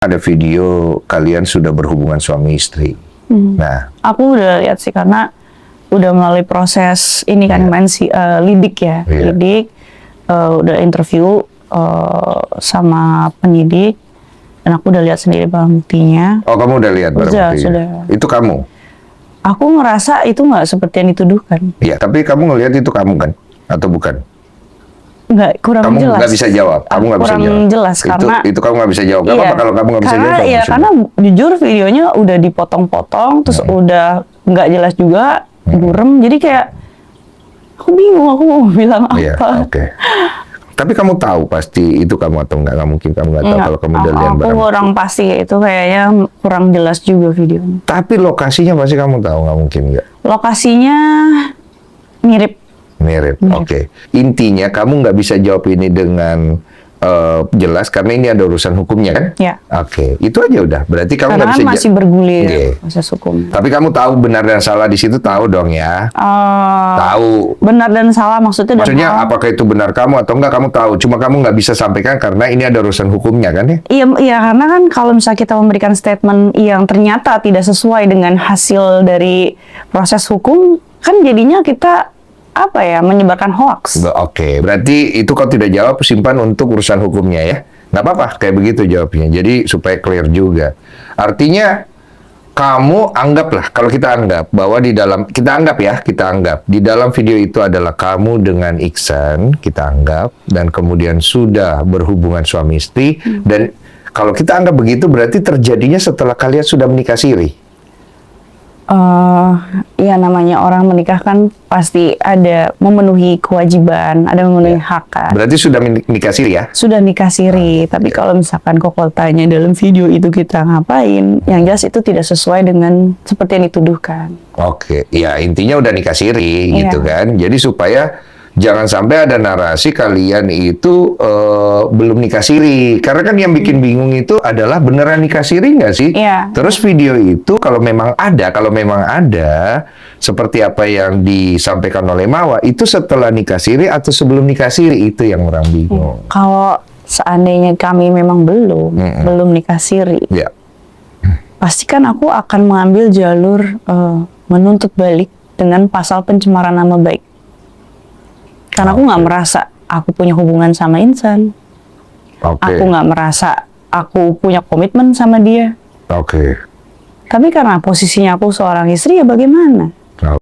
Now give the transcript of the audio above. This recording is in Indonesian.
Ada video kalian sudah berhubungan suami istri. Nah, Aku udah lihat sih karena udah melalui proses ini kan lidik ya, lidik, udah interview sama penyidik dan aku udah lihat sendiri barang buktinya. oh kamu udah lihat barang buktinya? Sudah. Itu kamu? Aku ngerasa itu nggak seperti yang dituduhkan. Iya, tapi kamu ngelihat itu kamu kan? Atau bukan? Nggak, kurang Kamu jelas. nggak bisa jawab. Kamu nggak bisa kurang jawab. jelas karena itu kamu nggak bisa jawab. Gak apa-apa kalau kamu nggak bisa jawab. Kamu bisa karena jujur videonya udah dipotong-potong, terus udah nggak jelas juga, burem. Jadi kayak aku bingung, aku mau bilang apa. Iya, oke. Tapi kamu tahu pasti itu kamu atau enggak? Nggak mungkin kamu nggak tahu kalau kamu udah lihat Aku barang. kurang pasti ya, itu kayaknya kurang jelas juga videonya. Tapi lokasinya pasti kamu tahu, nggak mungkin nggak? Lokasinya mirip. Mirip. Oke. Intinya kamu nggak bisa jawab ini dengan jelas karena ini ada urusan hukumnya kan? Ya. Oke. Itu aja udah. Berarti kamu Karena nggak bisa kan masih bergulir Oke. proses hukum. Tapi kamu tahu benar dan salah di situ, tahu dong ya? Tahu. Benar dan salah maksudnya. Maksudnya apakah itu benar kamu atau enggak kamu tahu? Cuma kamu nggak bisa sampaikan karena ini ada urusan hukumnya kan ya? Iya, karena kan kalau misalnya kita memberikan statement yang ternyata tidak sesuai dengan hasil dari proses hukum, kan jadinya kita menyebarkan hoax. Oke, berarti itu kau tidak jawab, simpan untuk urusan hukumnya ya? Nggak apa-apa, kayak begitu jawabnya. Jadi supaya clear juga. Artinya kamu anggaplah, kalau kita anggap bahwa di dalam, kita anggap di dalam video itu adalah kamu dengan Iksan, kita anggap, dan kemudian sudah berhubungan suami istri, dan kalau kita anggap begitu berarti terjadinya setelah kalian sudah menikah siri. Ya namanya orang menikah kan pasti ada memenuhi kewajiban, ada memenuhi hak kan. Berarti sudah menikah siri ya? Sudah nikah siri, tapi kalau misalkan kok tanya dalam video itu kita ngapain, yang jelas itu tidak sesuai dengan seperti yang dituduhkan. Oke, ya intinya udah nikah siri gitu kan. Jadi supaya jangan sampai ada narasi kalian itu belum nikah siri. Karena kan yang bikin bingung itu adalah beneran nikah siri nggak sih? Iya. Terus video itu kalau memang ada, seperti apa yang disampaikan oleh Mawa, itu setelah nikah siri atau sebelum nikah siri, itu yang orang bingung. Kalau seandainya kami memang belum nikah siri, Ya. pasti kan aku akan mengambil jalur menuntut balik dengan pasal pencemaran nama baik. Karena aku nggak merasa aku punya hubungan sama Insan. Aku nggak merasa aku punya komitmen sama dia. Oke. Tapi karena posisinya aku seorang istri, ya bagaimana?